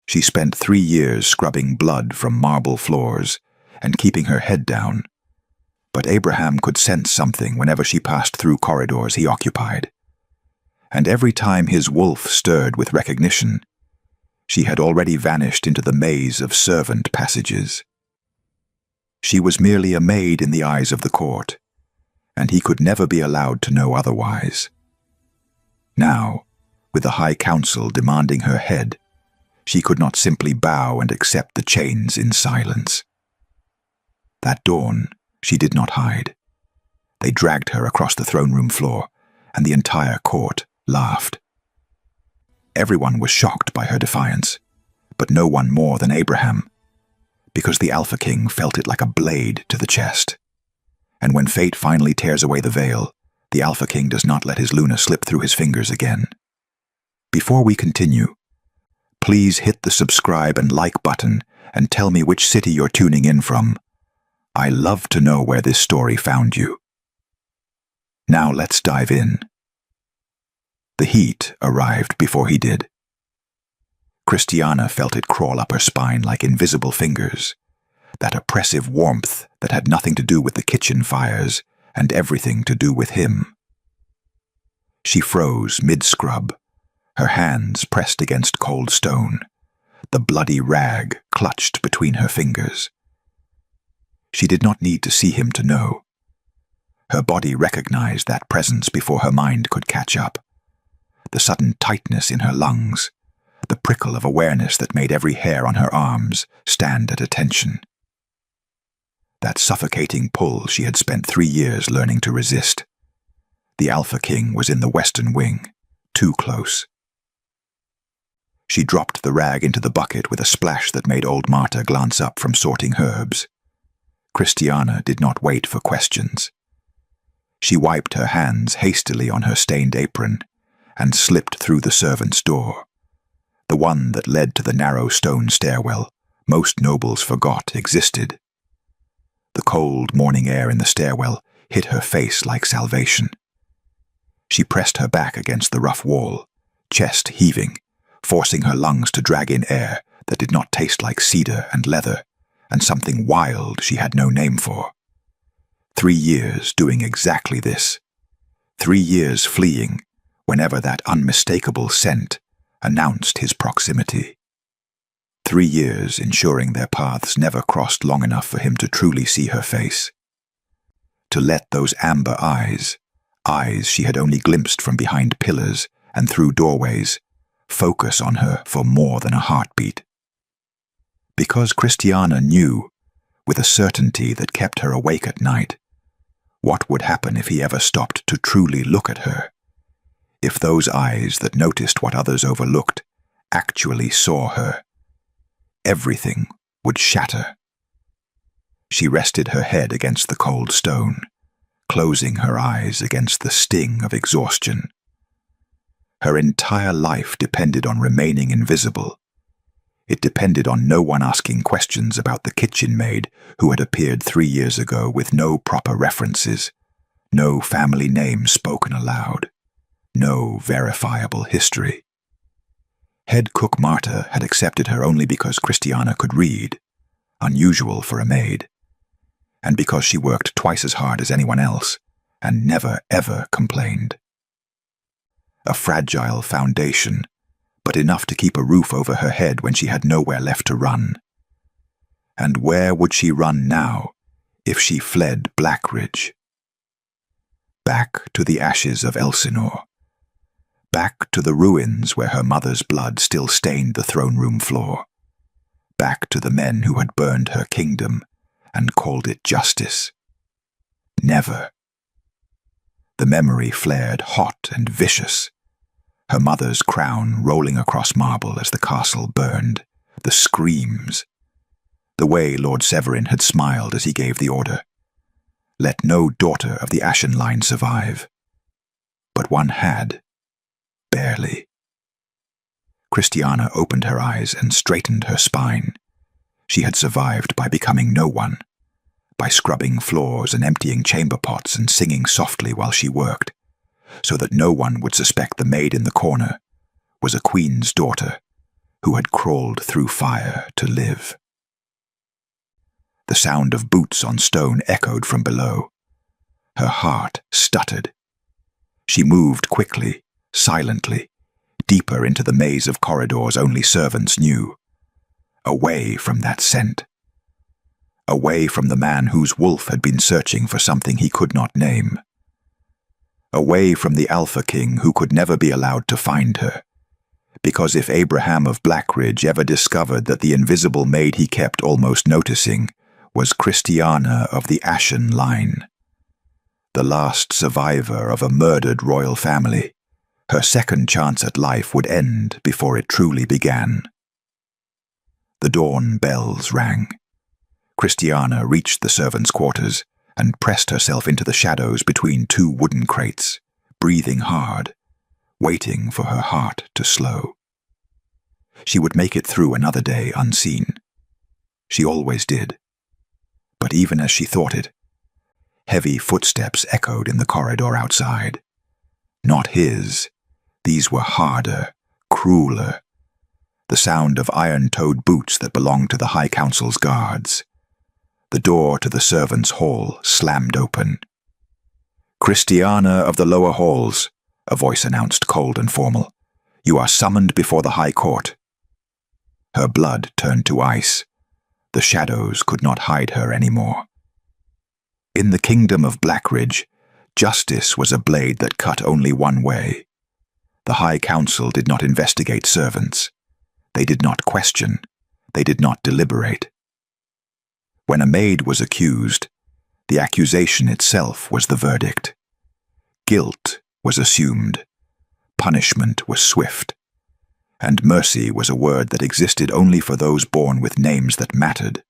She spent 3 years scrubbing blood from marble floors and keeping her head down, but Abraham could sense something whenever she passed through corridors he occupied. And every time his wolf stirred with recognition, she had already vanished into the maze of servant passages. She was merely a maid in the eyes of the court, and he could never be allowed to know otherwise. Now, with the High Council demanding her head, she could not simply bow and accept the chains in silence. That dawn, she did not hide. They dragged her across the throne room floor, and the entire court laughed. Everyone was shocked by her defiance, but no one more than Abraham, because the Alpha King felt it like a blade to the chest. And when fate finally tears away the veil, the Alpha King does not let his Luna slip through his fingers again. Before we continue, please hit the subscribe and like button and tell me which city you're tuning in from. I love to know where this story found you. Now let's dive in. The heat arrived before he did. Christiana felt it crawl up her spine like invisible fingers, that oppressive warmth that had nothing to do with the kitchen fires and everything to do with him. She froze mid-scrub, her hands pressed against cold stone, the bloody rag clutched between her fingers. She did not need to see him to know. Her body recognized that presence before her mind could catch up. The sudden tightness in her lungs, the prickle of awareness that made every hair on her arms stand at attention. That suffocating pull she had spent 3 years learning to resist. The Alpha King was in the western wing, too close. She dropped the rag into the bucket with a splash that made old Marta glance up from sorting herbs. Christiana did not wait for questions. She wiped her hands hastily on her stained apron and slipped through the servants' door, the one that led to the narrow stone stairwell most nobles forgot existed. The cold morning air in the stairwell hit her face like salvation. She pressed her back against the rough wall, chest heaving, forcing her lungs to drag in air that did not taste like cedar and leather and something wild she had no name for. 3 years doing exactly this. 3 years fleeing whenever that unmistakable scent announced his proximity. 3 years ensuring their paths never crossed long enough for him to truly see her face. To let those amber eyes she had only glimpsed from behind pillars and through doorways, focus on her for more than a heartbeat. Because Christiana knew, with a certainty that kept her awake at night, what would happen if he ever stopped to truly look at her. If those eyes that noticed what others overlooked actually saw her, everything would shatter. She rested her head against the cold stone, closing her eyes against the sting of exhaustion. Her entire life depended on remaining invisible. It depended on no one asking questions about the kitchen maid who had appeared 3 years ago with no proper references, no family name spoken aloud, no verifiable history. Head cook Marta had accepted her only because Christiana could read, unusual for a maid, and because she worked twice as hard as anyone else and never ever complained. A fragile foundation, but enough to keep a roof over her head when she had nowhere left to run. And where would she run now if she fled Blackridge? Back to the ashes of Elsinore. Back to the ruins where her mother's blood still stained the throne room floor. Back to the men who had burned her kingdom and called it justice. Never. The memory flared hot and vicious. Her mother's crown rolling across marble as the castle burned, the screams, the way Lord Severin had smiled as he gave the order. Let no daughter of the Ashen line survive. But one had, barely. Christiana opened her eyes and straightened her spine. She had survived by becoming no one, by scrubbing floors and emptying chamber pots and singing softly while she worked, so that no one would suspect the maid in the corner was a queen's daughter, who had crawled through fire to live. The sound of boots on stone echoed from below. Her heart stuttered. She moved quickly, silently, deeper into the maze of corridors only servants knew. Away from that scent. Away from the man whose wolf had been searching for something he could not name. Away from the Alpha King who could never be allowed to find her. Because if Abraham of Blackridge ever discovered that the invisible maid he kept almost noticing was Christiana of the Ashen line, the last survivor of a murdered royal family, her second chance at life would end before it truly began. The dawn bells rang. Christiana reached the servants' quarters and pressed herself into the shadows between two wooden crates, breathing hard, waiting for her heart to slow. She would make it through another day unseen. She always did. But even as she thought it, heavy footsteps echoed in the corridor outside. Not his. These were harder, crueler. The sound of iron-toed boots that belonged to the High Council's guards. The door to the servants' hall slammed open. "Christiana of the lower halls," a voice announced, cold and formal. "You are summoned before the High Court." Her blood turned to ice. The shadows could not hide her anymore. In the kingdom of Blackridge, justice was a blade that cut only one way. The High Council did not investigate servants. They did not question. They did not deliberate. When a maid was accused, the accusation itself was the verdict. Guilt was assumed. Punishment was swift. And mercy was a word that existed only for those born with names that mattered.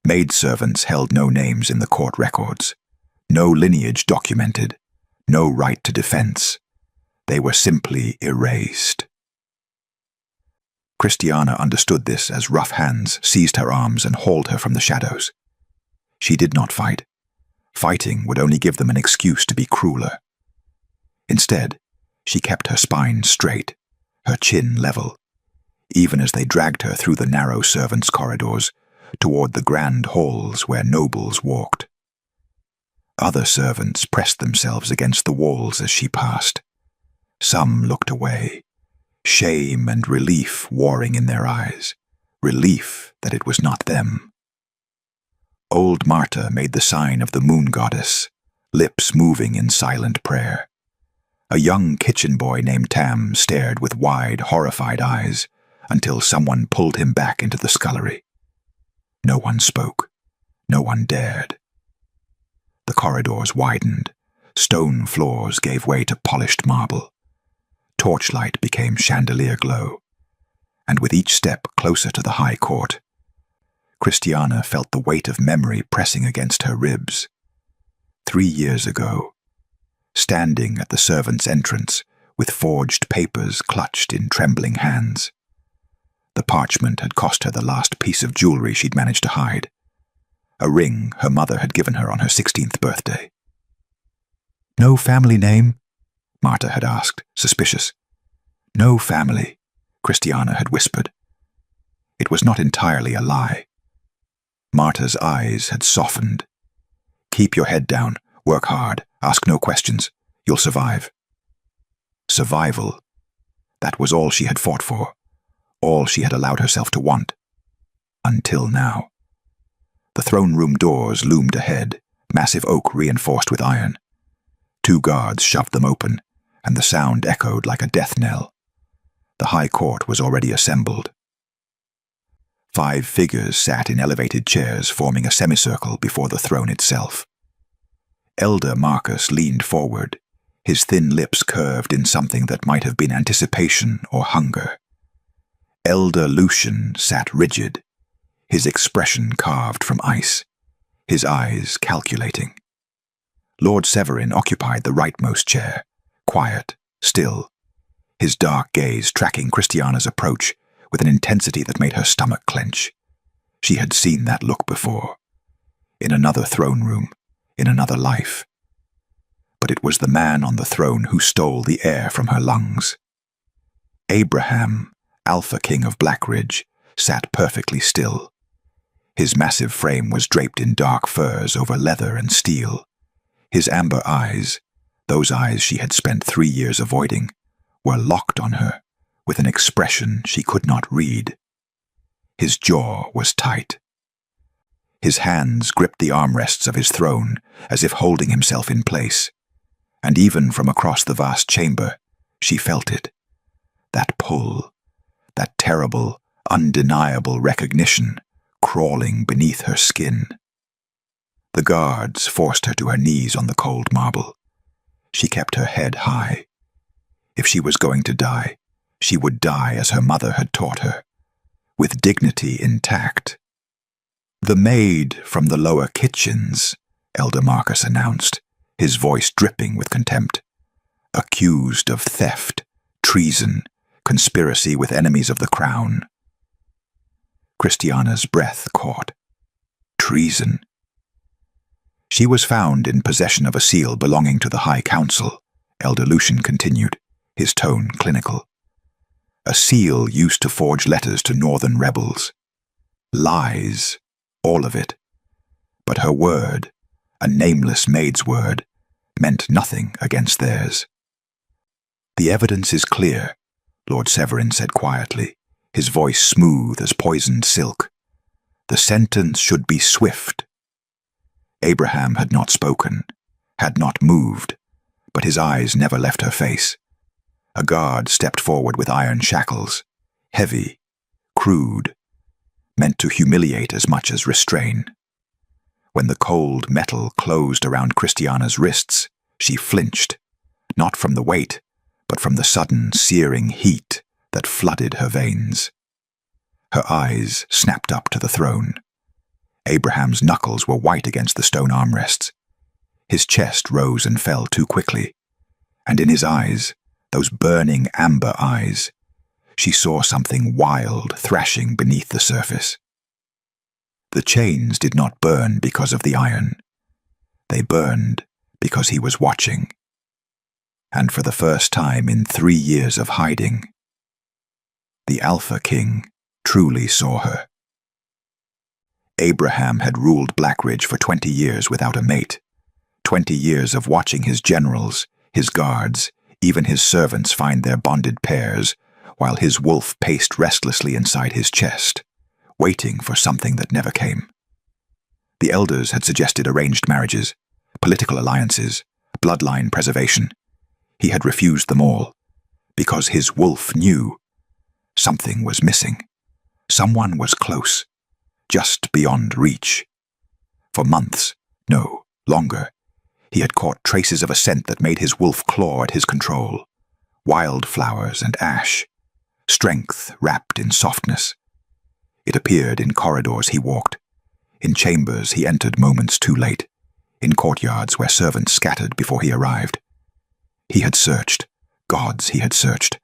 Maidservants held no names in the court records, no lineage documented, no right to defense. They were simply erased. Christiana understood this as rough hands seized her arms and hauled her from the shadows. She did not fight. Fighting would only give them an excuse to be crueler. Instead, she kept her spine straight, her chin level, even as they dragged her through the narrow servants' corridors toward the grand halls where nobles walked. Other servants pressed themselves against the walls as she passed. Some looked away, shame and relief warring in their eyes, relief that it was not them. Old Marta made the sign of the moon goddess, lips moving in silent prayer. A young kitchen boy named Tam stared with wide, horrified eyes until someone pulled him back into the scullery. No one spoke. No one dared. The corridors widened. Stone floors gave way to polished marble. Torchlight became chandelier glow. And with each step closer to the High Court, Christiana felt the weight of memory pressing against her ribs. 3 years ago, standing at the servants' entrance with forged papers clutched in trembling hands. The parchment had cost her the last piece of jewelry she'd managed to hide, a ring her mother had given her on her 16th birthday. "No family name?" Marta had asked, suspicious. "No family," Christiana had whispered. It was not entirely a lie. Marta's eyes had softened. "Keep your head down, work hard, ask no questions. You'll survive." Survival. That was all she had fought for, all she had allowed herself to want. Until now. The throne room doors loomed ahead, massive oak reinforced with iron. 2 guards shoved them open, and the sound echoed like a death knell. The High Court was already assembled. 5 figures sat in elevated chairs forming a semicircle before the throne itself. Elder Marcus leaned forward, his thin lips curved in something that might have been anticipation or hunger. Elder Lucian sat rigid, his expression carved from ice, his eyes calculating. Lord Severin occupied the rightmost chair, quiet, still, his dark gaze tracking Christiana's approach with an intensity that made her stomach clench. She had seen that look before, in another throne room, in another life. But it was the man on the throne who stole the air from her lungs. Abraham, Alpha King of Blackridge, sat perfectly still. His massive frame was draped in dark furs over leather and steel. His amber eyes, those eyes she had spent 3 years avoiding, were locked on her with an expression she could not read. His jaw was tight. His hands gripped the armrests of his throne as if holding himself in place, and even from across the vast chamber, she felt it. That pull, that terrible, undeniable recognition crawling beneath her skin. The guards forced her to her knees on the cold marble. She kept her head high. If she was going to die, she would die as her mother had taught her, with dignity intact. "The maid from the lower kitchens," Elder Marcus announced, his voice dripping with contempt. "Accused of theft, treason, conspiracy with enemies of the crown." Christiana's breath caught. Treason. "She was found in possession of a seal belonging to the High Council," Elder Lucian continued, his tone clinical. "A seal used to forge letters to northern rebels. Lies, all of it. But her word, a nameless maid's word, meant nothing against theirs." "The evidence is clear," Lord Severin said quietly, his voice smooth as poisoned silk. "The sentence should be swift." Abraham had not spoken, had not moved, but his eyes never left her face. A guard stepped forward with iron shackles, heavy, crude, meant to humiliate as much as restrain. When the cold metal closed around Christiana's wrists, she flinched, not from the weight, but from the sudden, searing heat that flooded her veins. Her eyes snapped up to the throne. Abraham's knuckles were white against the stone armrests. His chest rose and fell too quickly, and in his eyes, those burning amber eyes, she saw something wild thrashing beneath the surface. The chains did not burn because of the iron. They burned because he was watching. And for the first time in 3 years of hiding, the Alpha King truly saw her. Abraham had ruled Blackridge for 20 years without a mate, 20 years of watching his generals, his guards, even his servants find their bonded pairs, while his wolf paced restlessly inside his chest, waiting for something that never came. The elders had suggested arranged marriages, political alliances, bloodline preservation. He had refused them all, because his wolf knew something was missing. Someone was close, just beyond reach. For months, no, longer, he had caught traces of a scent that made his wolf claw at his control. Wildflowers and ash, strength wrapped in softness. It appeared in corridors he walked, in chambers he entered moments too late, in courtyards where servants scattered before he arrived. He had searched, gods he had searched,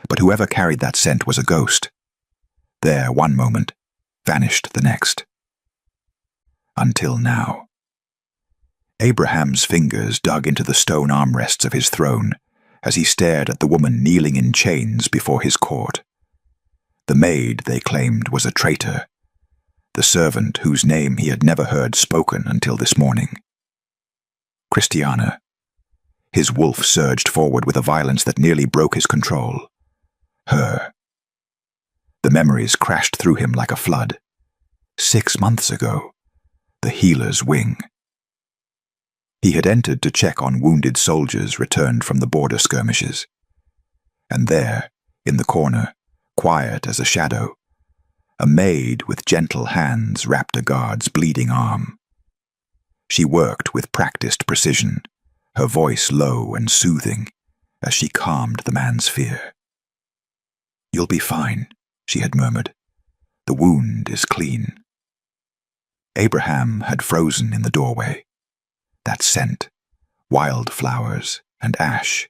but whoever carried that scent was a ghost. There one moment, vanished the next. Until now. Abraham's fingers dug into the stone armrests of his throne as he stared at the woman kneeling in chains before his court. The maid, they claimed, was a traitor, the servant whose name he had never heard spoken until this morning. Christiana. His wolf surged forward with a violence that nearly broke his control. Her. The memories crashed through him like a flood. 6 months ago, the healer's wing. He had entered to check on wounded soldiers returned from the border skirmishes. And there, in the corner, quiet as a shadow, a maid with gentle hands wrapped a guard's bleeding arm. She worked with practiced precision, her voice low and soothing, as she calmed the man's fear. "You'll be fine," she had murmured. "The wound is clean." Abraham had frozen in the doorway. That scent, wildflowers and ash.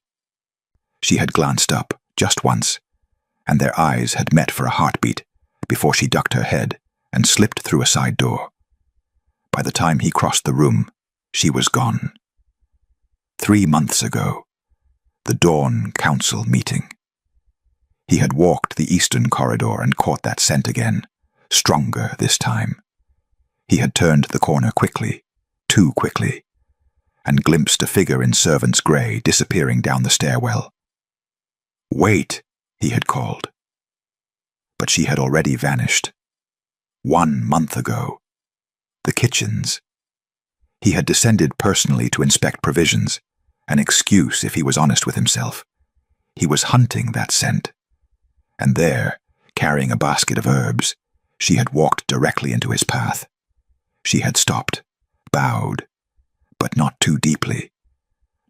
She had glanced up just once, and their eyes had met for a heartbeat before she ducked her head and slipped through a side door. By the time he crossed the room, she was gone. 3 months ago, the dawn council meeting. He had walked the eastern corridor and caught that scent again, stronger this time. He had turned the corner quickly, too quickly, and glimpsed a figure in servant's grey disappearing down the stairwell. "Wait," he had called. But she had already vanished. 1 month ago. The kitchens. He had descended personally to inspect provisions, an excuse if he was honest with himself. He was hunting that scent. And there, carrying a basket of herbs, she had walked directly into his path. She had stopped, bowed, but not too deeply,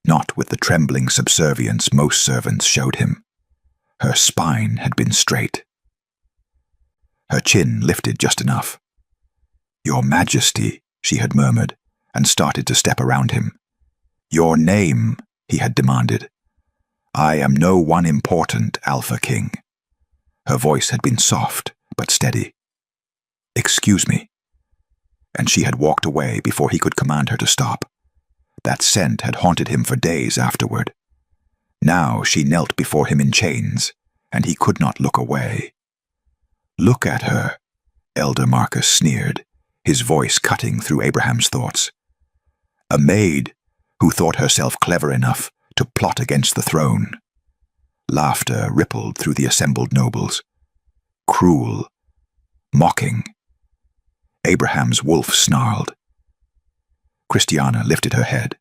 not with the trembling subservience most servants showed him. Her spine had been straight. Her chin lifted just enough. "Your Majesty," she had murmured, and started to step around him. "Your name," he had demanded. "I am no one important, Alpha King." Her voice had been soft, but steady. "Excuse me." And she had walked away before he could command her to stop. That scent had haunted him for days afterward. Now she knelt before him in chains, and he could not look away. "Look at her," Elder Marcus sneered, his voice cutting through Abraham's thoughts. A maid who thought herself clever enough to plot against the throne. Laughter rippled through the assembled nobles. Cruel, mocking. Abraham's wolf snarled. Christiana lifted her head.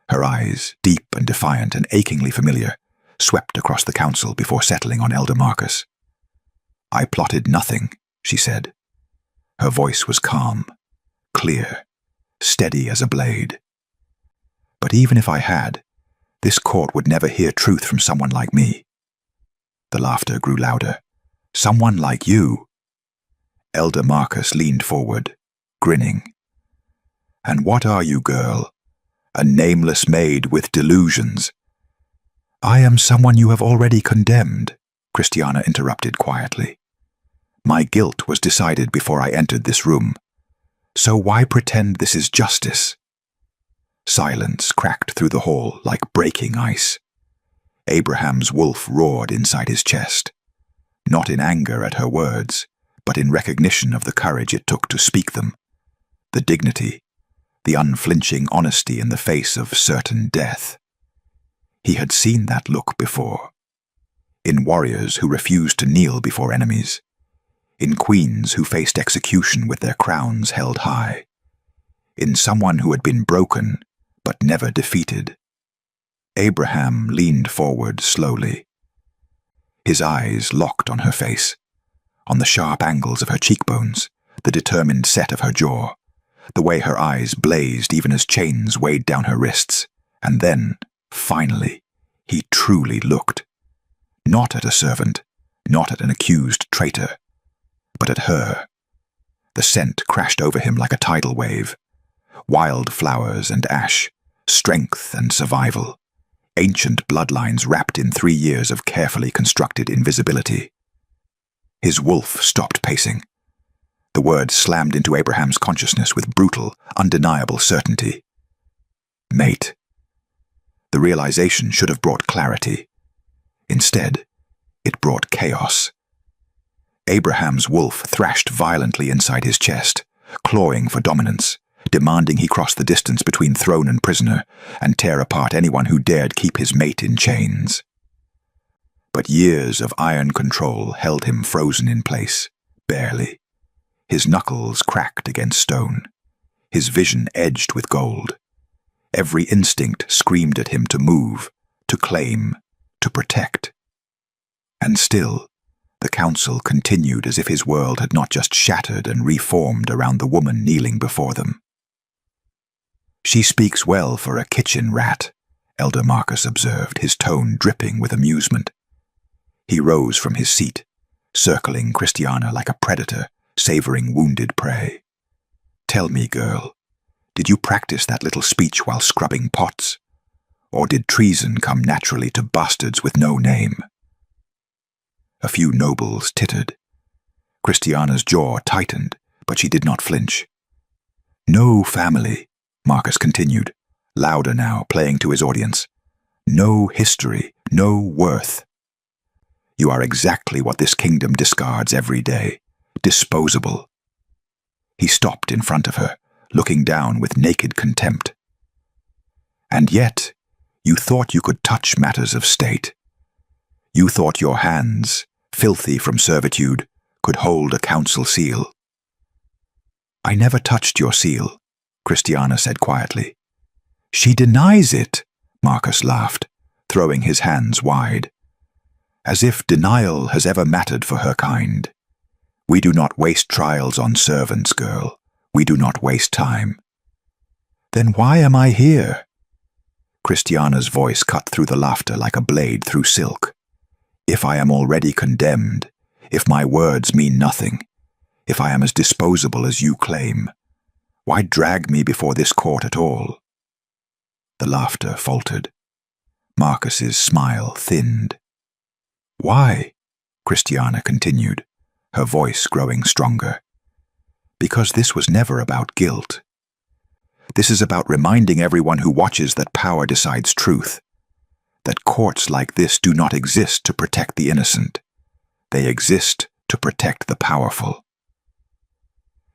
Her eyes, deep and defiant and achingly familiar, swept across the council before settling on Elder Marcus. "I plotted nothing," she said. Her voice was calm, clear, steady as a blade. "But even if I had, this court would never hear truth from someone like me." The laughter grew louder. "Someone like you." Elder Marcus leaned forward, grinning. "And what are you, girl? A nameless maid with delusions." "I am someone you have already condemned," Christiana interrupted quietly. "My guilt was decided before I entered this room. So why pretend this is justice?" Silence cracked through the hall like breaking ice. Abraham's wolf roared inside his chest, not in anger at her words, but in recognition of the courage it took to speak them, the dignity, the unflinching honesty in the face of certain death. He had seen that look before, in warriors who refused to kneel before enemies, in queens who faced execution with their crowns held high, in someone who had been broken but never defeated. Abraham leaned forward slowly. His eyes locked on her face, on the sharp angles of her cheekbones, the determined set of her jaw, the way her eyes blazed even as chains weighed down her wrists. And then, finally, he truly looked. Not at a servant, not at an accused traitor, but at her. The scent crashed over him like a tidal wave. Wild flowers and ash, strength and survival, ancient bloodlines wrapped in 3 years of carefully constructed invisibility. His wolf stopped pacing. The word slammed into Abraham's consciousness with brutal, undeniable certainty. Mate. The realization should have brought clarity. Instead, it brought chaos. Abraham's wolf thrashed violently inside his chest, clawing for dominance, demanding he cross the distance between throne and prisoner and tear apart anyone who dared keep his mate in chains. But years of iron control held him frozen in place, barely. His knuckles cracked against stone, his vision edged with gold. Every instinct screamed at him to move, to claim, to protect. And still, the council continued as if his world had not just shattered and reformed around the woman kneeling before them. "She speaks well for a kitchen rat," Elder Marcus observed, his tone dripping with amusement. He rose from his seat, circling Christiana like a predator, savoring wounded prey. "Tell me, girl, did you practice that little speech while scrubbing pots? Or did treason come naturally to bastards with no name?" A few nobles tittered. Christiana's jaw tightened, but she did not flinch. "No family," Marcus continued, louder now, playing to his audience. "No history, no worth. You are exactly what this kingdom discards every day. Disposable. He stopped in front of her, looking down with naked contempt. And yet, you thought you could touch matters of state. You thought your hands, filthy from servitude, could hold a council seal. I never touched your seal, Christiana said quietly. She denies it, Marcus laughed, throwing his hands wide. As if denial has ever mattered for her kind. We do not waste trials on servants, girl. We do not waste time. Then why am I here? Christiana's voice cut through the laughter like a blade through silk. If I am already condemned, if my words mean nothing, if I am as disposable as you claim, why drag me before this court at all? The laughter faltered. Marcus's smile thinned. Why? Christiana continued, her voice growing stronger. Because this was never about guilt. This is about reminding everyone who watches that power decides truth, that courts like this do not exist to protect the innocent. They exist to protect the powerful.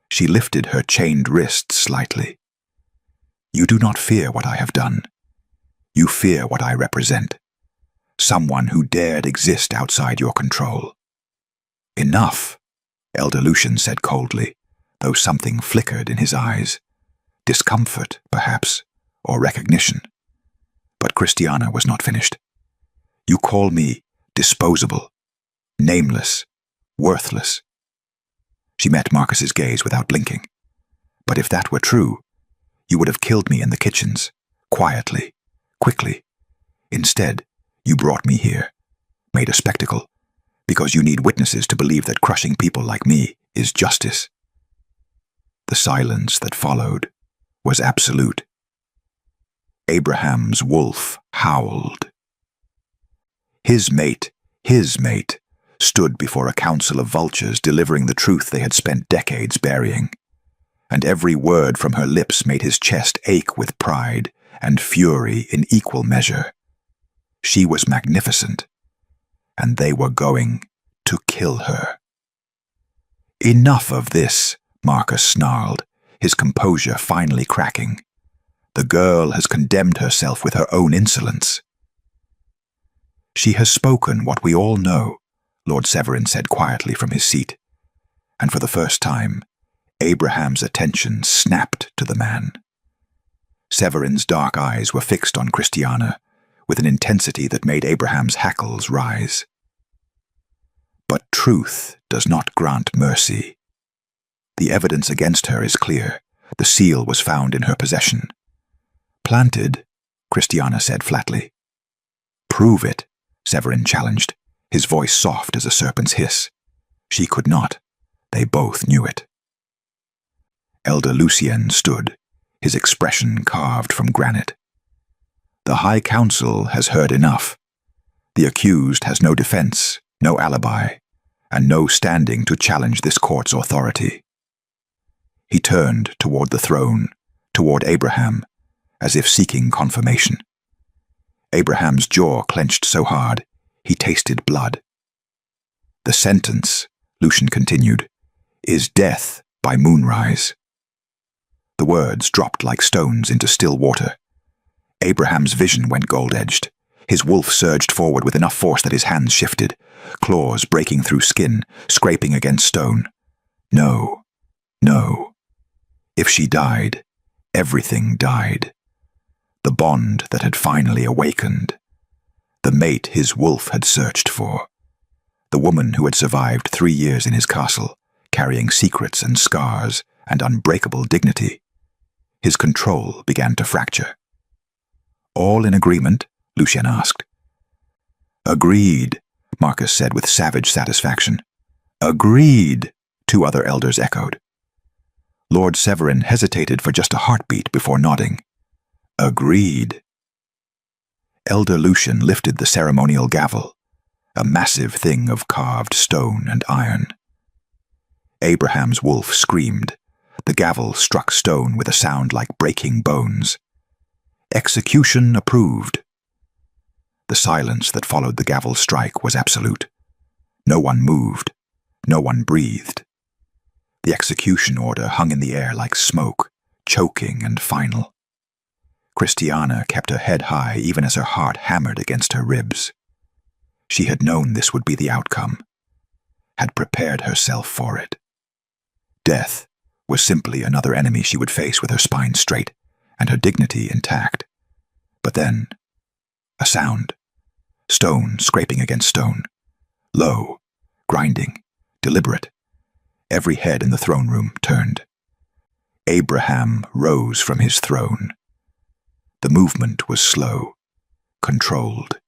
She lifted her chained wrists slightly. You do not fear what I have done. You fear what I represent. Someone who dared exist outside your control. Enough, Elder Lucian said coldly, though something flickered in his eyes. Discomfort, perhaps, or recognition. But Christiana was not finished. You call me disposable, nameless, worthless. She met Marcus's gaze without blinking. But if that were true, you would have killed me in the kitchens, quietly, quickly. Instead, you brought me here, made a spectacle, because you need witnesses to believe that crushing people like me is justice. The silence that followed was absolute. Abraham's wolf howled. His mate, stood before a council of vultures delivering the truth they had spent decades burying, and every word from her lips made his chest ache with pride and fury in equal measure. She was magnificent, and they were going to kill her. Enough of this, Marcus snarled, his composure finally cracking. The girl has condemned herself with her own insolence. She has spoken what we all know, Lord Severin said quietly from his seat, and for the first time, Abraham's attention snapped to the man. Severin's dark eyes were fixed on Christiana, with an intensity that made Abraham's hackles rise. But truth does not grant mercy. The evidence against her is clear. The seal was found in her possession. Planted, Christiana said flatly. Prove it, Severin challenged, his voice soft as a serpent's hiss. She could not. They both knew it. Elder Lucien stood, his expression carved from granite. The High Council has heard enough. The accused has no defense, no alibi, and no standing to challenge this court's authority. He turned toward the throne, toward Abraham, as if seeking confirmation. Abraham's jaw clenched so hard, he tasted blood. The sentence, Lucian continued, is death by moonrise. The words dropped like stones into still water. Abraham's vision went gold-edged. His wolf surged forward with enough force that his hands shifted, claws breaking through skin, scraping against stone. No, no. If she died, everything died. The bond that had finally awakened. The mate his wolf had searched for. The woman who had survived 3 years in his castle, carrying secrets and scars and unbreakable dignity. His control began to fracture. All in agreement? Lucien asked. Agreed, Marcus said with savage satisfaction. Agreed, 2 other elders echoed. Lord Severin hesitated for just a heartbeat before nodding. Agreed. Elder Lucian lifted the ceremonial gavel, a massive thing of carved stone and iron. Abraham's wolf screamed. The gavel struck stone with a sound like breaking bones. Execution approved. The silence that followed the gavel's strike was absolute. No one moved. No one breathed. The execution order hung in the air like smoke, choking and final. Christiana kept her head high even as her heart hammered against her ribs. She had known this would be the outcome, had prepared herself for it. Death was simply another enemy she would face with her spine straight and her dignity intact. But then, a sound. Stone scraping against stone. Low, grinding, deliberate. Every head in the throne room turned. Abraham rose from his throne. The movement was slow, controlled.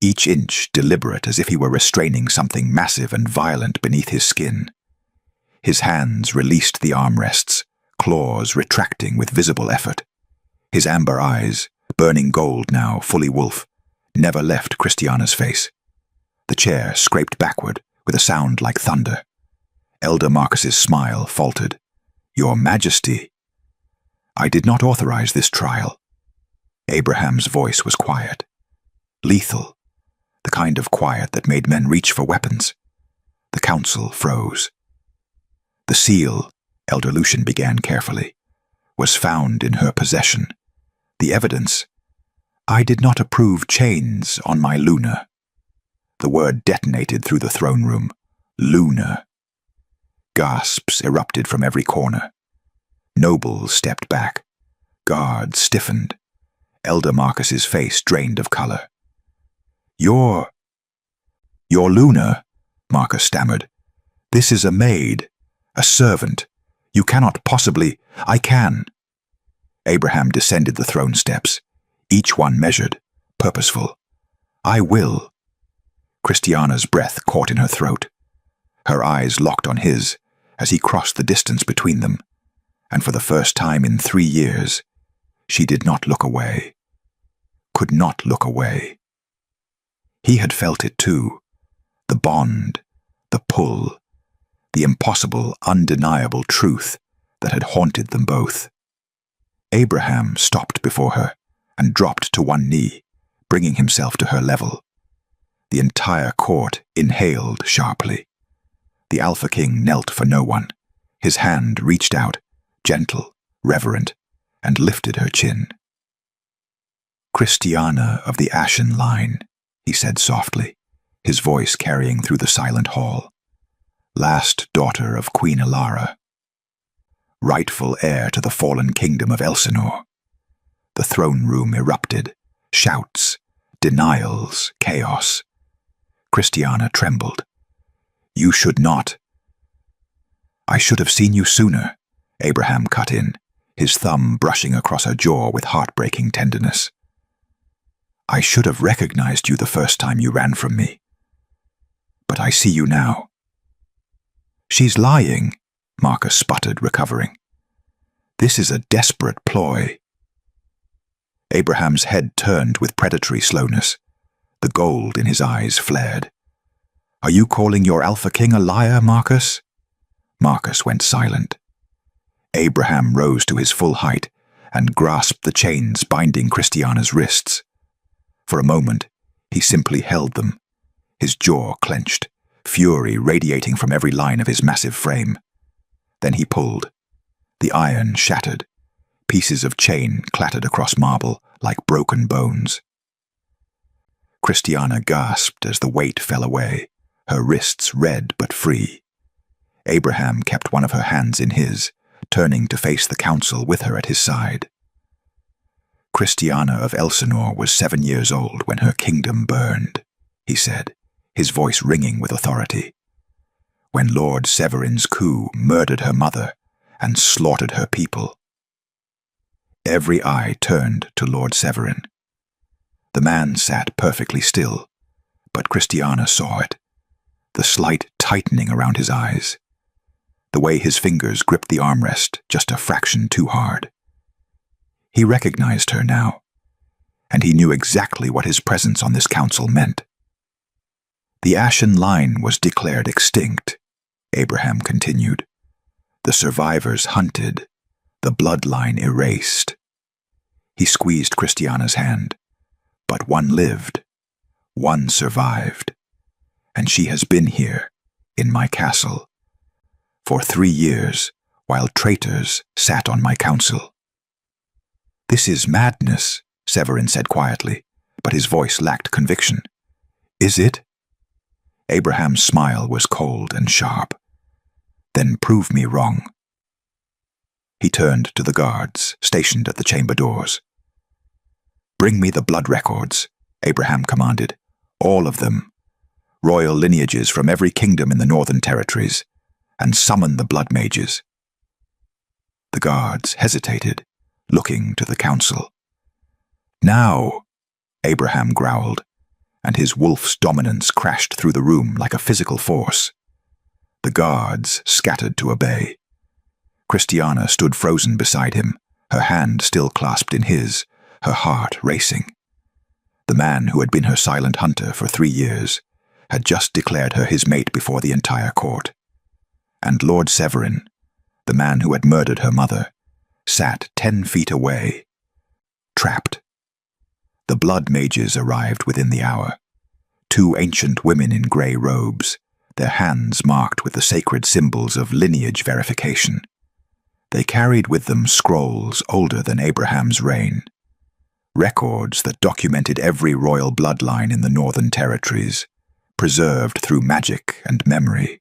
Each inch deliberate, as if he were restraining something massive and violent beneath his skin. His hands released the armrests, claws retracting with visible effort. His amber eyes, burning gold now, fully wolf, never left Christiana's face. The chair scraped backward with a sound like thunder. Elder Marcus's smile faltered. "Your Majesty, I did not authorize this trial." Abraham's voice was quiet, lethal, the kind of quiet that made men reach for weapons. The council froze. "The seal," Elder Lucian began carefully, "was found in her possession. The evidence, I did not approve chains on my Luna." The word detonated through the throne room. Luna. Gasps erupted from every corner. Nobles stepped back. Guards stiffened. Elder Marcus's face drained of color. Your Luna," Marcus stammered. "This is a maid, a servant. You cannot possibly—" "I can." Abraham descended the throne steps, each one measured, purposeful. "I will." Christiana's breath caught in her throat. Her eyes locked on his as he crossed the distance between them, and for the first time in 3 years, she did not look away. Could not look away. He had felt it too. The bond, the pull, the impossible, undeniable truth that had haunted them both. Abraham stopped before her and dropped to one knee, bringing himself to her level. The entire court inhaled sharply. The Alpha King knelt for no one. His hand reached out, gentle, reverent, and lifted her chin. "Christiana of the Ashen Line," he said softly, his voice carrying through the silent hall. "Last daughter of Queen Ilara. Rightful heir to the fallen kingdom of Elsinore." The throne room erupted. Shouts, denials, chaos. Christiana trembled. "You should not." "I should have seen you sooner," Abraham cut in, his thumb brushing across her jaw with heartbreaking tenderness. "I should have recognized you the first time you ran from me. But I see you now." "She's lying," Marcus sputtered, recovering. "This is a desperate ploy." Abraham's head turned with predatory slowness. The gold in his eyes flared. "Are you calling your Alpha King a liar, Marcus?" Marcus went silent. Abraham rose to his full height and grasped the chains binding Christiana's wrists. For a moment, he simply held them, his jaw clenched, fury radiating from every line of his massive frame. Then he pulled. The iron shattered. Pieces of chain clattered across marble like broken bones. Christiana gasped as the weight fell away, her wrists red but free. Abraham kept one of her hands in his, turning to face the council with her at his side. "Christiana of Elsinore was 7 years old when her kingdom burned," he said, his voice ringing with authority. "When Lord Severin's coup murdered her mother and slaughtered her people." Every eye turned to Lord Severin. The man sat perfectly still, but Christiana saw it, the slight tightening around his eyes, the way his fingers gripped the armrest just a fraction too hard. He recognized her now, and he knew exactly what his presence on this council meant. "The Ashen Line was declared extinct," Abraham continued. "The survivors hunted, the bloodline erased." He squeezed Christiana's hand. "But one lived, one survived, and she has been here, in my castle, for 3 years, while traitors sat on my council." "This is madness," Severin said quietly, but his voice lacked conviction. "Is it?" Abraham's smile was cold and sharp. "Then prove me wrong." He turned to the guards, stationed at the chamber doors. "Bring me the blood records," Abraham commanded. "All of them. Royal lineages from every kingdom in the northern territories, and summon the blood mages." The guards hesitated, looking to the council. "Now," Abraham growled, and his wolf's dominance crashed through the room like a physical force. The guards scattered to obey. Christiana stood frozen beside him, her hand still clasped in his, her heart racing. The man who had been her silent hunter for 3 years had just declared her his mate before the entire court. And Lord Severin, the man who had murdered her mother, sat 10 feet away, trapped. The blood mages arrived within the hour. 2 ancient women in grey robes, their hands marked with the sacred symbols of lineage verification. They carried with them scrolls older than Abraham's reign, records that documented every royal bloodline in the northern territories, preserved through magic and memory.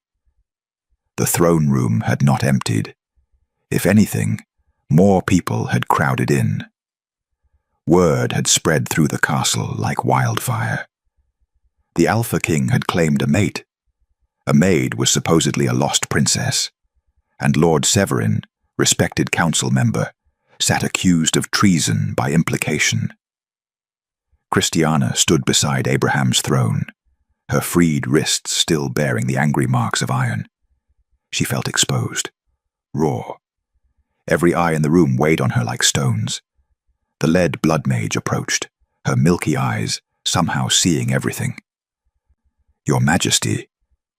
The throne room had not emptied. If anything, more people had crowded in. Word had spread through the castle like wildfire. The Alpha King had claimed a mate. A maid was supposedly a lost princess, and Lord Severin, respected council member, sat accused of treason by implication. Christiana stood beside Abraham's throne, her freed wrists still bearing the angry marks of iron. She felt exposed, raw. Every eye in the room weighed on her like stones. The lead blood mage approached, her milky eyes somehow seeing everything. "Your Majesty,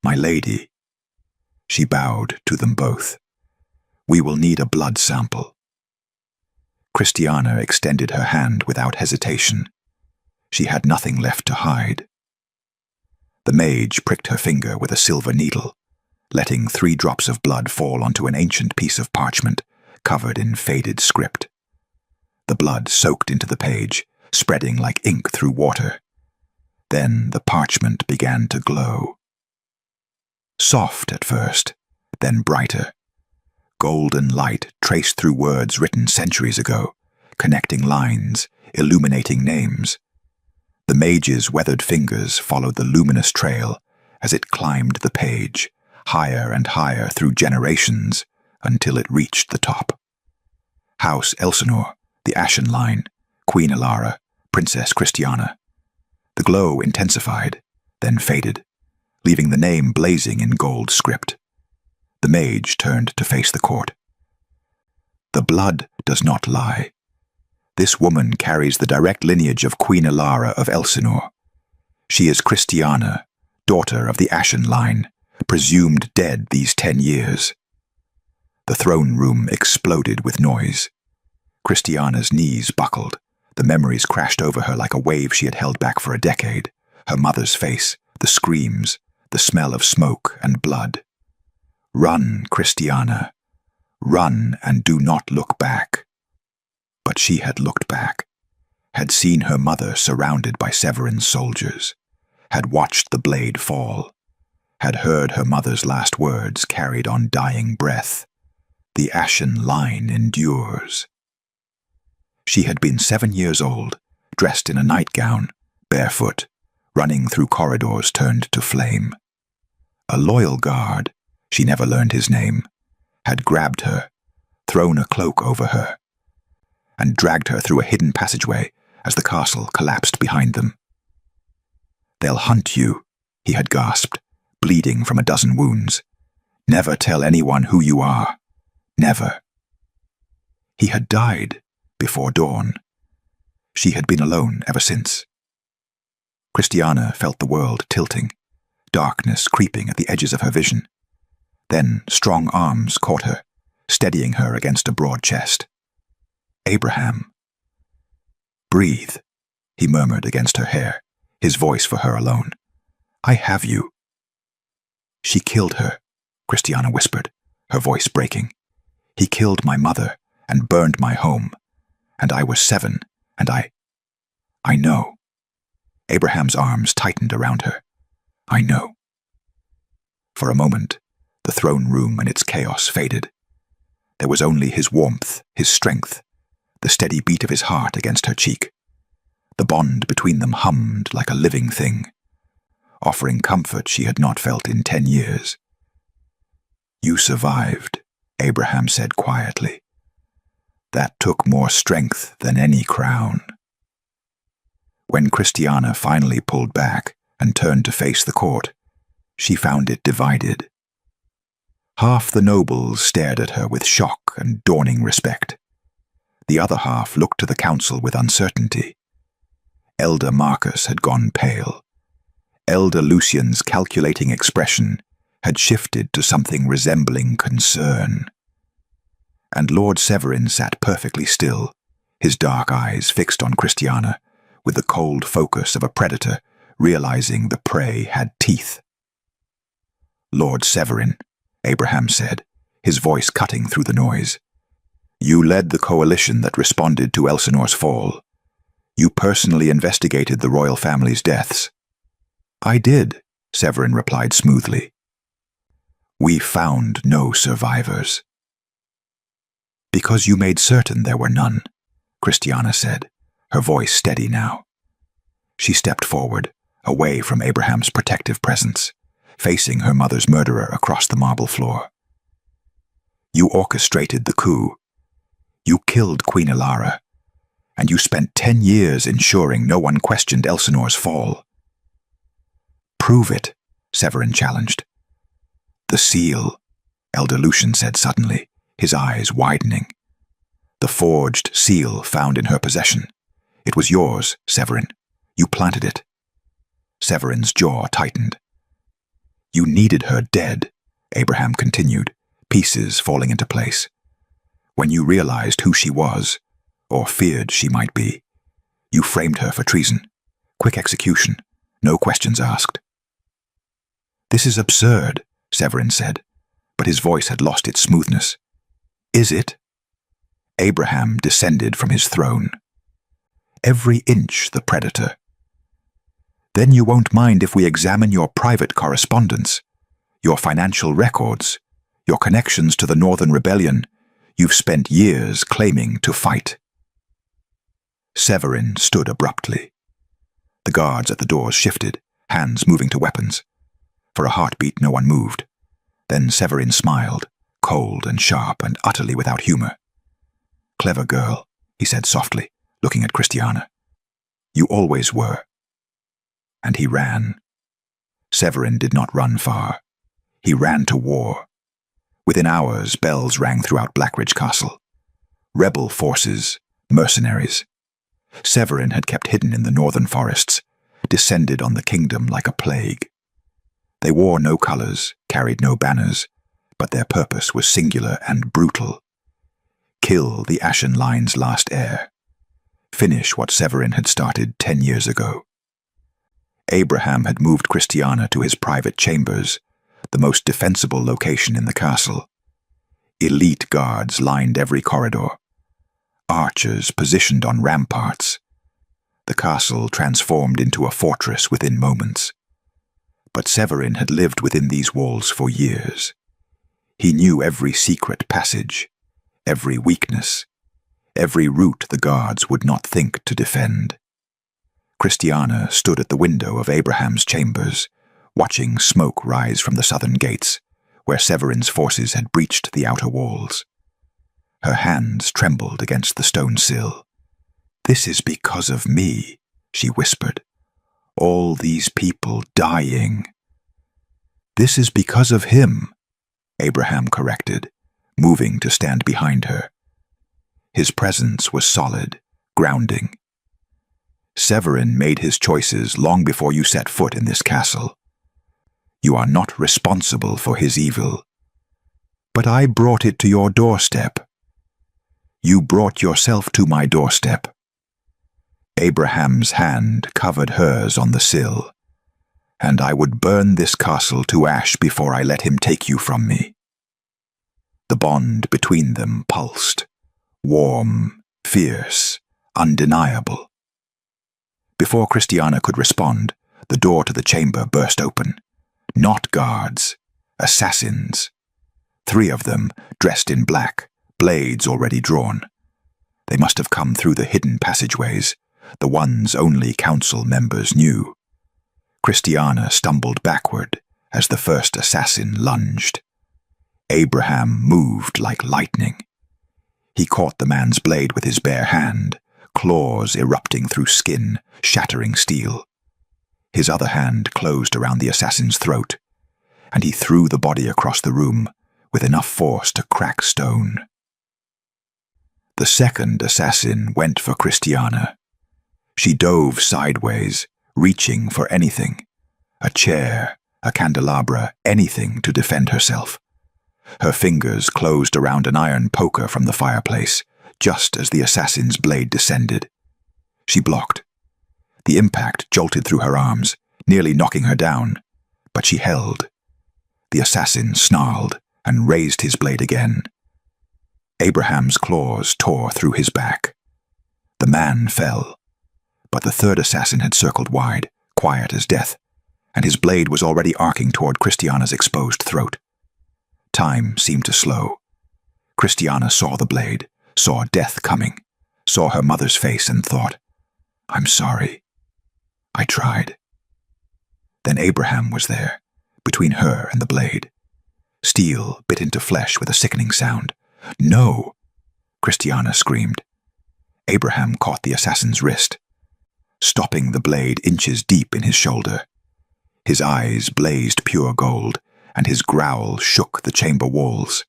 my lady." She bowed to them both. "We will need a blood sample." Christiana extended her hand without hesitation. She had nothing left to hide. The mage pricked her finger with a silver needle, letting 3 drops of blood fall onto an ancient piece of parchment covered in faded script. The blood soaked into the page, spreading like ink through water. Then the parchment began to glow. Soft at first, then brighter. Golden light traced through words written centuries ago, connecting lines, illuminating names. The mage's weathered fingers followed the luminous trail as it climbed the page, higher and higher through generations, until it reached the top. House Elsinore, the Ashen Line, Queen Alara, Princess Christiana. The glow intensified, then faded, leaving the name blazing in gold script. The mage turned to face the court. "The blood does not lie. This woman carries the direct lineage of Queen Alara of Elsinore. She is Christiana, daughter of the Ashen Line, presumed dead these 10 years. The throne room exploded with noise. Christiana's knees buckled. The memories crashed over her like a wave she had held back for a decade. Her mother's face, the screams, the smell of smoke and blood. "Run, Christiana. Run and do not look back." But she had looked back, had seen her mother surrounded by Severin's soldiers, had watched the blade fall, had heard her mother's last words carried on dying breath. "The Ashen Line endures." She had been 7 years old, dressed in a nightgown, barefoot, running through corridors turned to flame. A loyal guard, she never learned his name, had grabbed her, thrown a cloak over her, and dragged her through a hidden passageway as the castle collapsed behind them. "They'll hunt you," he had gasped, bleeding from a dozen wounds. "Never tell anyone who you are. Never." He had died before dawn. She had been alone ever since. Christiana felt the world tilting, darkness creeping at the edges of her vision. Then strong arms caught her, steadying her against a broad chest. "Abraham." "Breathe," he murmured against her hair, his voice for her alone. "I have you. She killed her, Christiana whispered, her voice breaking. He killed my mother and burned my home. And I was 7, and I know. Abraham's arms tightened around her. I know. For a moment, the throne room and its chaos faded. There was only his warmth, his strength, the steady beat of his heart against her cheek. The bond between them hummed like a living thing, offering comfort she had not felt in 10 years. You survived, Abraham said quietly. That took more strength than any crown. When Christiana finally pulled back and turned to face the court, she found it divided. Half the nobles stared at her with shock and dawning respect. The other half looked to the council with uncertainty. Elder Marcus had gone pale. Elder Lucian's calculating expression had shifted to something resembling concern. And Lord Severin sat perfectly still, his dark eyes fixed on Christiana, with the cold focus of a predator realizing the prey had teeth. Lord Severin, Abraham said, his voice cutting through the noise. You led the coalition that responded to Elsinore's fall. You personally investigated the royal family's deaths. I did, Severin replied smoothly. We found no survivors. Because you made certain there were none, Christiana said, her voice steady now. She stepped forward, away from Abraham's protective presence, facing her mother's murderer across the marble floor. You orchestrated the coup. You killed Queen Ilara, and you spent 10 years ensuring no one questioned Elsinore's fall. Prove it, Severin challenged. The seal, Elder Lucian said suddenly, his eyes widening. The forged seal found in her possession. It was yours, Severin. You planted it. Severin's jaw tightened. You needed her dead, Abraham continued, pieces falling into place. When you realized who she was, or feared she might be, you framed her for treason. Quick execution, no questions asked. This is absurd, Severin said, but his voice had lost its smoothness. Is it? Abraham descended from his throne. Every inch the predator. Then you won't mind if we examine your private correspondence, your financial records, your connections to the Northern Rebellion you've spent years claiming to fight. Severin stood abruptly. The guards at the doors shifted, hands moving to weapons. For a heartbeat, no one moved. Then Severin smiled, cold and sharp and utterly without humor. Clever girl, he said softly, looking at Christiana. You always were. And he ran. Severin did not run far. He ran to war. Within hours, bells rang throughout Blackridge Castle. Rebel forces, mercenaries. Severin had kept hidden in the northern forests, descended on the kingdom like a plague. They wore no colors, carried no banners, but their purpose was singular and brutal. Kill the Ashen Line's last heir. Finish what Severin had started 10 years ago. Abraham had moved Christiana to his private chambers, the most defensible location in the castle. Elite guards lined every corridor. Archers positioned on ramparts. The castle transformed into a fortress within moments. But Severin had lived within these walls for years. He knew every secret passage, every weakness, every route the guards would not think to defend. Christiana stood at the window of Abraham's chambers, watching smoke rise from the southern gates, where Severin's forces had breached the outer walls. Her hands trembled against the stone sill. This is because of me, she whispered. All these people dying. This is because of him, Abraham corrected, moving to stand behind her. His presence was solid, grounding. Severin made his choices long before you set foot in this castle. You are not responsible for his evil. But I brought it to your doorstep. You brought yourself to my doorstep. Abraham's hand covered hers on the sill. and I would burn this castle to ash before I let him take you from me." The bond between them pulsed, warm, fierce, undeniable. Before Christiana could respond, the door to the chamber burst open. Not guards, assassins. 3 of them, dressed in black, blades already drawn. They must have come through the hidden passageways, the ones only council members knew. Christiana stumbled backward as the first assassin lunged. Abraham moved like lightning. He caught the man's blade with his bare hand, claws erupting through skin, shattering steel. His other hand closed around the assassin's throat, and he threw the body across the room with enough force to crack stone. The second assassin went for Christiana. She dove sideways, reaching for anything. A chair, a candelabra, anything to defend herself. Her fingers closed around an iron poker from the fireplace, just as the assassin's blade descended. She blocked. The impact jolted through her arms, nearly knocking her down, but she held. The assassin snarled and raised his blade again. Abraham's claws tore through his back. The man fell, but the third assassin had circled wide, quiet as death, and his blade was already arcing toward Christiana's exposed throat. Time seemed to slow. Christiana saw the blade, saw death coming, saw her mother's face and thought, "I'm sorry. I tried." Then Abraham was there, between her and the blade. Steel bit into flesh with a sickening sound. "No!" Christiana screamed. Abraham caught the assassin's wrist, stopping the blade inches deep in his shoulder. His eyes blazed pure gold, and his growl shook the chamber walls.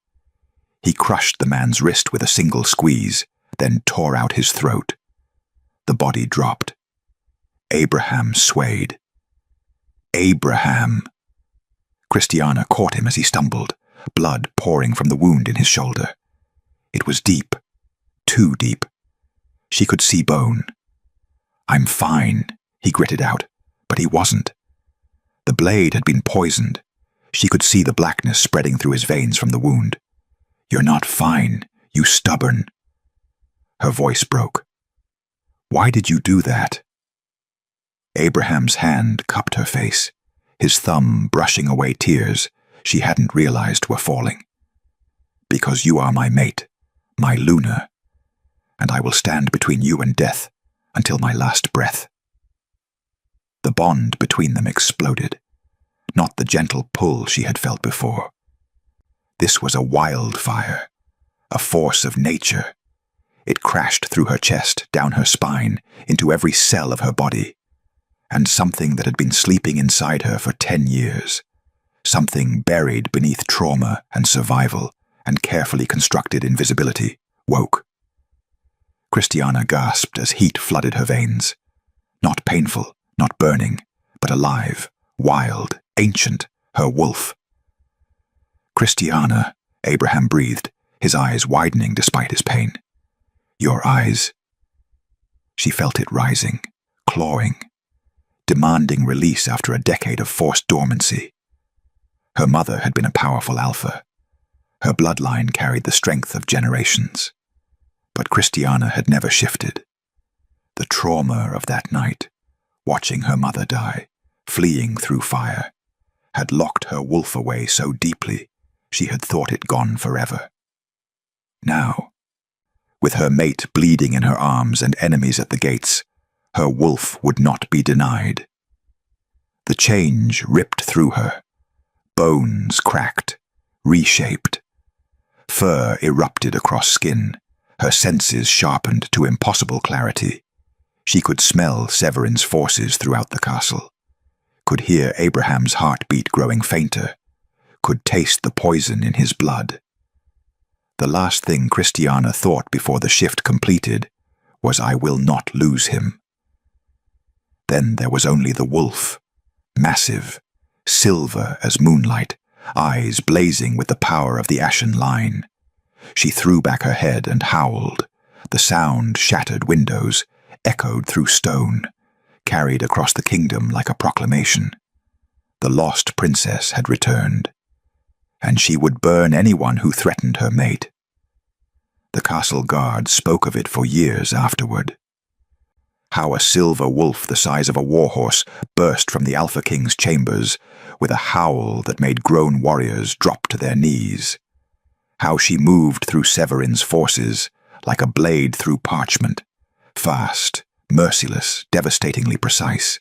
He crushed the man's wrist with a single squeeze, then tore out his throat. The body dropped. Abraham swayed. Abraham! Christiana caught him as he stumbled, blood pouring from the wound in his shoulder. It was deep, too deep. She could see bone. "I'm fine," he gritted out, but he wasn't. The blade had been poisoned. She could see the blackness spreading through his veins from the wound. "You're not fine, you stubborn." Her voice broke. "Why did you do that?" Abraham's hand cupped her face, his thumb brushing away tears she hadn't realized were falling. "Because you are my mate, my Luna, and I will stand between you and death until my last breath." The bond between them exploded, not the gentle pull she had felt before. This was a wildfire, a force of nature. It crashed through her chest, down her spine, into every cell of her body. And something that had been sleeping inside her for 10 years, something buried beneath trauma and survival and carefully constructed invisibility, woke. Christiana gasped as heat flooded her veins. Not painful, not burning, but alive, wild, ancient, her wolf. "Christiana," Abraham breathed, his eyes widening despite his pain. "Your eyes." She felt it rising, clawing, demanding release after a decade of forced dormancy. Her mother had been a powerful alpha. Her bloodline carried the strength of generations. But Christiana had never shifted. The trauma of that night, watching her mother die, fleeing through fire, had locked her wolf away so deeply she had thought it gone forever. Now, with her mate bleeding in her arms and enemies at the gates, her wolf would not be denied. The change ripped through her. Bones cracked, reshaped. Fur erupted across skin, her senses sharpened to impossible clarity. She could smell Severin's forces throughout the castle, could hear Abraham's heartbeat growing fainter, could taste the poison in his blood. The last thing Christiana thought before the shift completed was, "I will not lose him." Then there was only the wolf, massive, silver as moonlight, eyes blazing with the power of the ashen line. She threw back her head and howled. The sound shattered windows, echoed through stone, carried across the kingdom like a proclamation. The lost princess had returned, and she would burn anyone who threatened her mate. The castle guards spoke of it for years afterward. How a silver wolf the size of a warhorse burst from the Alpha King's chambers with a howl that made grown warriors drop to their knees. How she moved through Severin's forces like a blade through parchment, fast, merciless, devastatingly precise.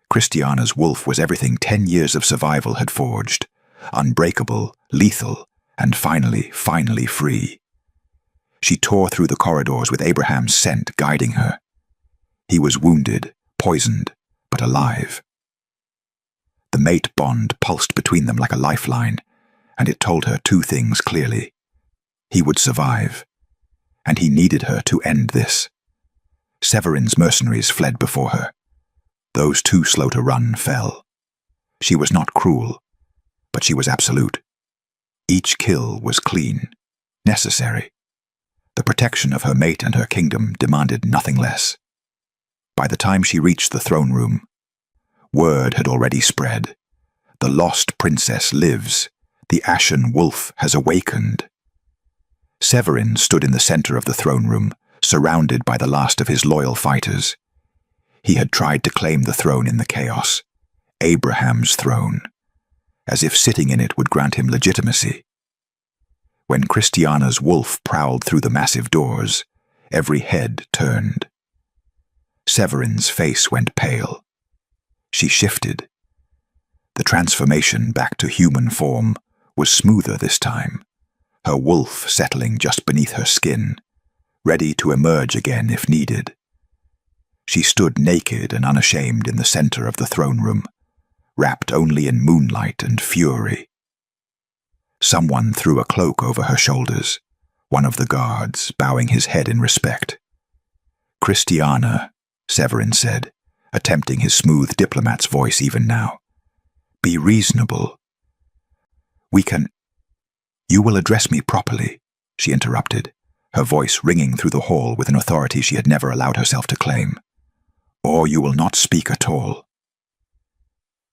Christiana's wolf was everything 10 years of survival had forged, unbreakable, lethal, and finally free. She tore through the corridors with Abraham's scent guiding her. He was wounded, poisoned, but alive. The mate bond pulsed between them like a lifeline, and it told her two things clearly. He would survive, and he needed her to end this. Severin's mercenaries fled before her. Those too slow to run fell. She was not cruel, but she was absolute. Each kill was clean, necessary. The protection of her mate and her kingdom demanded nothing less. By the time she reached the throne room, word had already spread. The lost princess lives. The ashen wolf has awakened. Severin stood in the center of the throne room, surrounded by the last of his loyal fighters. He had tried to claim the throne in the chaos, Abraham's throne, as if sitting in it would grant him legitimacy. When Christiana's wolf prowled through the massive doors, every head turned. Severin's face went pale. She shifted. The transformation back to human form was smoother this time, her wolf settling just beneath her skin, ready to emerge again if needed. She stood naked and unashamed in the center of the throne room, wrapped only in moonlight and fury. Someone threw a cloak over her shoulders, one of the guards bowing his head in respect. "Christiana," Severin said, attempting his smooth diplomat's voice even now. "Be reasonable. We can—" "You will address me properly," she interrupted, her voice ringing through the hall with an authority she had never allowed herself to claim. "Or you will not speak at all."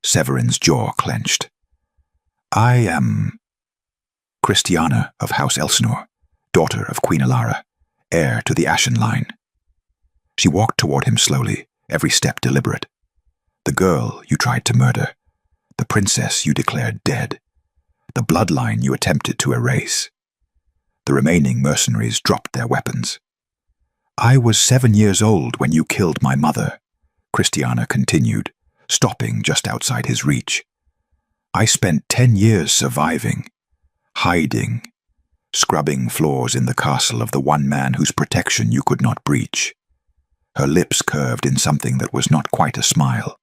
Severin's jaw clenched. "I am Christiana of House Elsinore, daughter of Queen Alara, heir to the Ashen line." She walked toward him slowly, every step deliberate. "The girl you tried to murder, the princess you declared dead, the bloodline you attempted to erase." The remaining mercenaries dropped their weapons. "I was 7 years old when you killed my mother," Christiana continued, stopping just outside his reach. "I spent 10 years surviving, hiding, scrubbing floors in the castle of the one man whose protection you could not breach." Her lips curved in something that was not quite a smile.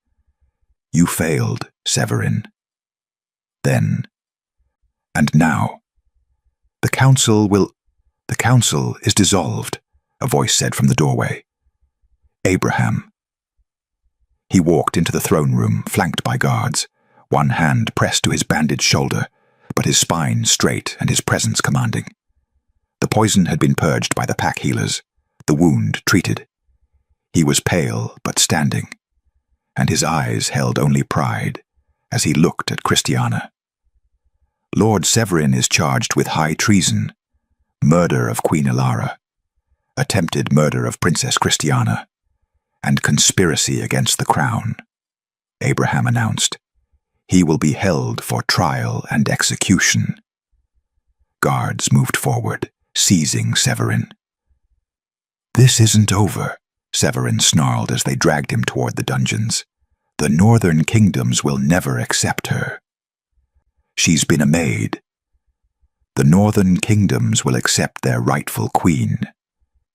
"You failed, Severin. Then. And now. The council is dissolved," a voice said from the doorway. "Abraham." He walked into the throne room, flanked by guards, one hand pressed to his bandaged shoulder, but his spine straight and his presence commanding. The poison had been purged by the pack healers, the wound treated. He was pale but standing, and his eyes held only pride as he looked at Christiana. "Lord Severin is charged with high treason, murder of Queen Alara, attempted murder of Princess Christiana, and conspiracy against the crown," Abraham announced. "He will be held for trial and execution." Guards moved forward, seizing Severin. "This isn't over," Severin snarled as they dragged him toward the dungeons. "The northern kingdoms will never accept her. She's been a maid. The northern kingdoms will accept their rightful queen,"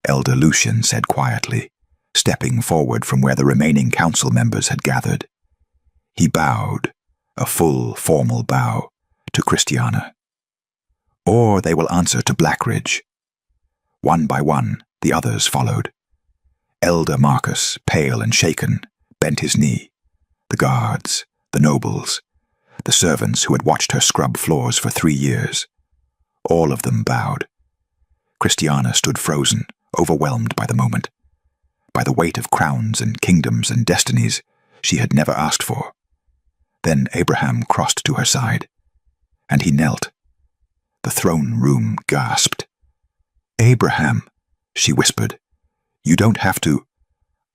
Elder Lucian said quietly, stepping forward from where the remaining council members had gathered. He bowed, a full, formal bow, to Christiana. "Or they will answer to Blackridge." One by one, the others followed. Elder Marcus, pale and shaken, bent his knee. The guards, the nobles, the servants who had watched her scrub floors for 3 years. All of them bowed. Christiana stood frozen, overwhelmed by the moment, by the weight of crowns and kingdoms and destinies she had never asked for. Then Abraham crossed to her side, and he knelt. The throne room gasped. "Abraham," she whispered, "you don't have to—"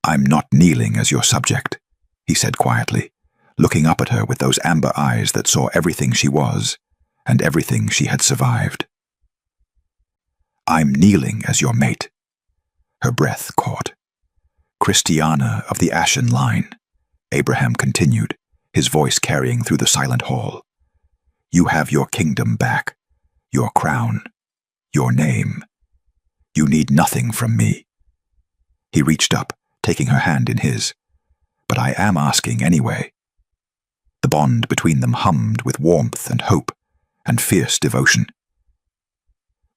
"I'm not kneeling as your subject," he said quietly, looking up at her with those amber eyes that saw everything she was and everything she had survived. "I'm kneeling as your mate." Her breath caught. "Christiana of the Ashen Line," Abraham continued, his voice carrying through the silent hall. "You have your kingdom back, your crown, your name. You need nothing from me." He reached up, taking her hand in his. "But I am asking anyway." The bond between them hummed with warmth and hope and fierce devotion.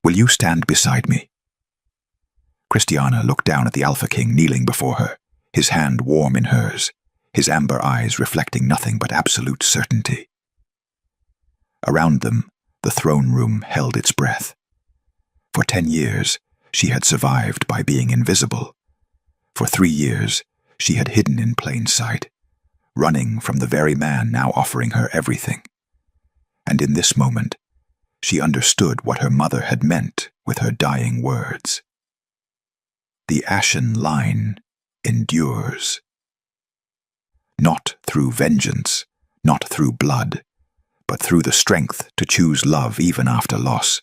"Will you stand beside me?" Christiana looked down at the Alpha King kneeling before her, his hand warm in hers, his amber eyes reflecting nothing but absolute certainty. Around them, the throne room held its breath. For 10 years, she had survived by being invisible. For 3 years, she had hidden in plain sight, running from the very man now offering her everything. And in this moment, she understood what her mother had meant with her dying words. The Ashen Line endures. Not through vengeance, not through blood, but through the strength to choose love even after loss,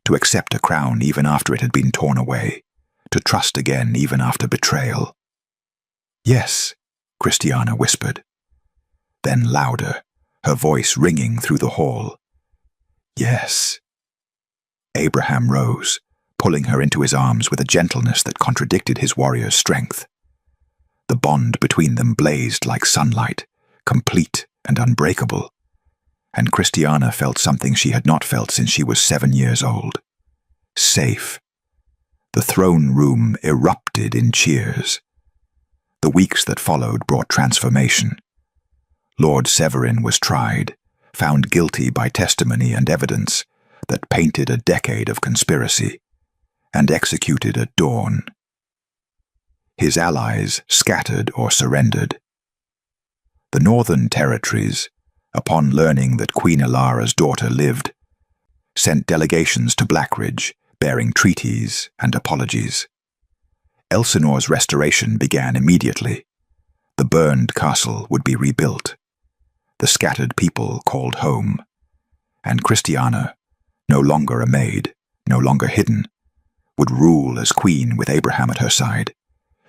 to accept a crown even after it had been torn away, to trust again even after betrayal. "Yes," Christiana whispered. Then louder, her voice ringing through the hall. "Yes." Abraham rose, pulling her into his arms with a gentleness that contradicted his warrior's strength. The bond between them blazed like sunlight, complete and unbreakable, and Christiana felt something she had not felt since she was 7 years old. Safe. The throne room erupted in cheers. The weeks that followed brought transformation. Lord Severin was tried, found guilty by testimony and evidence that painted a decade of conspiracy, and executed at dawn. His allies scattered or surrendered. The Northern Territories, upon learning that Queen Ilara's daughter lived, sent delegations to Blackridge bearing treaties and apologies. Elsinore's restoration began immediately. The burned castle would be rebuilt. The scattered people called home. And Christiana, no longer a maid, no longer hidden, would rule as queen with Abraham at her side,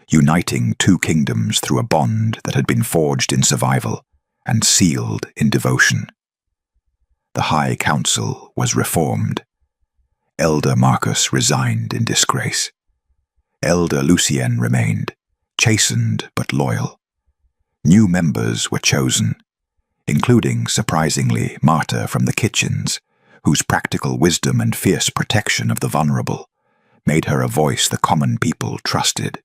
uniting 2 kingdoms through a bond that had been forged in survival and sealed in devotion. The High Council was reformed. Elder Marcus resigned in disgrace. Elder Lucien remained, chastened but loyal. New members were chosen, including, surprisingly, Marta from the Kitchens, whose practical wisdom and fierce protection of the vulnerable made her a voice the common people trusted.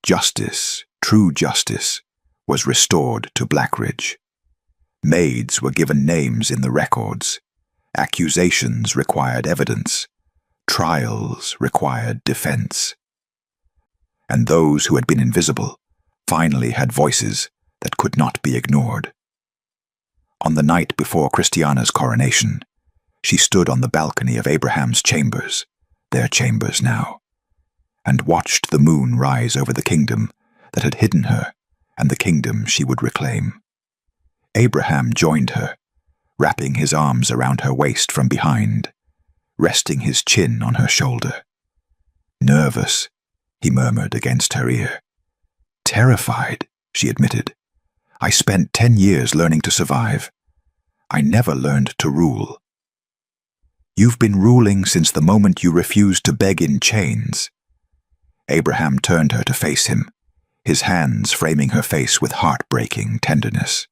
Justice, true justice, was restored to Blackridge. Maids were given names in the records. Accusations required evidence. Trials required defense. And those who had been invisible finally had voices that could not be ignored. On the night before Christiana's coronation, she stood on the balcony of Abraham's chambers, their chambers now, and watched the moon rise over the kingdom that had hidden her and the kingdom she would reclaim. Abraham joined her, wrapping his arms around her waist from behind, resting his chin on her shoulder. "Nervous," he murmured against her ear. "Terrified," she admitted. "I spent 10 years learning to survive. I never learned to rule." "You've been ruling since the moment you refused to beg in chains." Abraham turned her to face him, his hands framing her face with heartbreaking tenderness.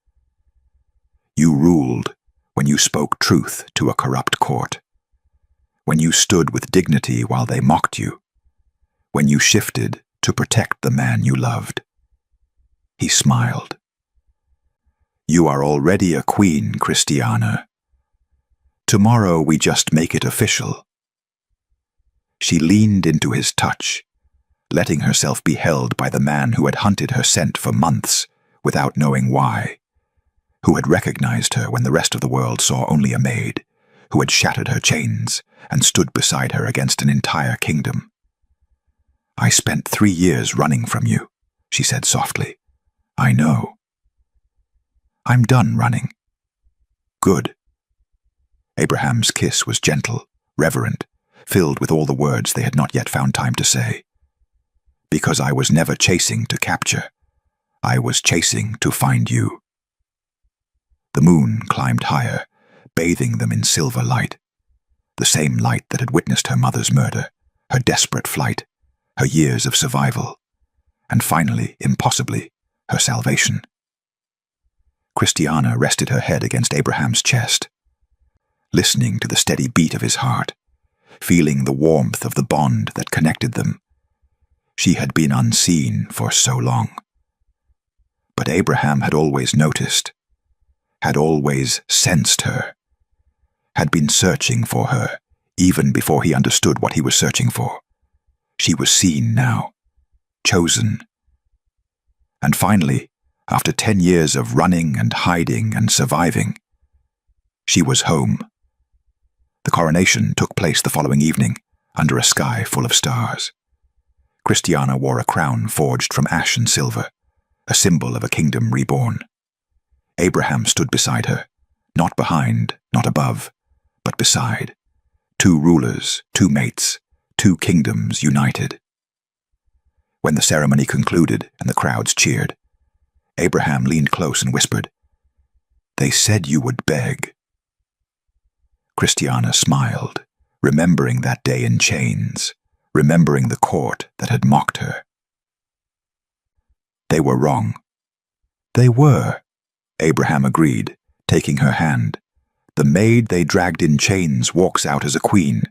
"You ruled when you spoke truth to a corrupt court, when you stood with dignity while they mocked you, when you shifted to protect the man you loved." He smiled. "You are already a queen, Christiana. Tomorrow we just make it official." She leaned into his touch, letting herself be held by the man who had hunted her scent for months without knowing why, who had recognized her when the rest of the world saw only a maid, who had shattered her chains and stood beside her against an entire kingdom. "I spent 3 years running from you," she said softly. "I know." "I'm done running." "Good." Abraham's kiss was gentle, reverent, filled with all the words they had not yet found time to say. "Because I was never chasing to capture. I was chasing to find you." The moon climbed higher, bathing them in silver light, the same light that had witnessed her mother's murder, her desperate flight, her years of survival, and finally, impossibly, her salvation. Christiana rested her head against Abraham's chest, listening to the steady beat of his heart, feeling the warmth of the bond that connected them. She had been unseen for so long. But Abraham had always noticed, had always sensed her, had been searching for her even before he understood what he was searching for. She was seen now, chosen. And finally, after 10 years of running and hiding and surviving, she was home. The coronation took place the following evening, under a sky full of stars. Christiana wore a crown forged from ash and silver, a symbol of a kingdom reborn. Abraham stood beside her, not behind, not above, but beside. 2 rulers, 2 mates, 2 kingdoms united. When the ceremony concluded and the crowds cheered, Abraham leaned close and whispered, "They said you would beg." Christiana smiled, remembering that day in chains, remembering the court that had mocked her. They were wrong. They were, Abraham agreed, taking her hand. The maid they dragged in chains walks out as a queen.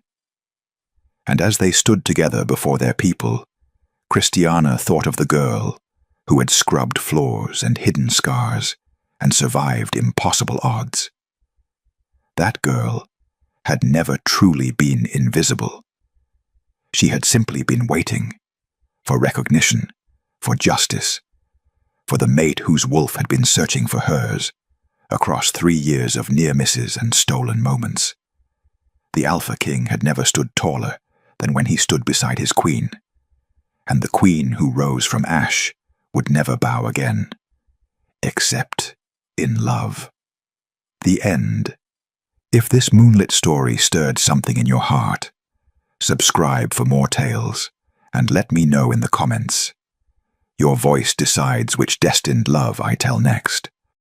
And as they stood together before their people, Christiana thought of the girl who had scrubbed floors and hidden scars and survived impossible odds. That girl had never truly been invisible. She had simply been waiting for recognition, for justice, for the mate whose wolf had been searching for hers across 3 years of near misses and stolen moments. The Alpha King had never stood taller than when he stood beside his queen, and the queen who rose from ash would never bow again, except in love. The end. If this moonlit story stirred something in your heart, subscribe for more tales, and let me know in the comments. Your voice decides which destined love I tell next.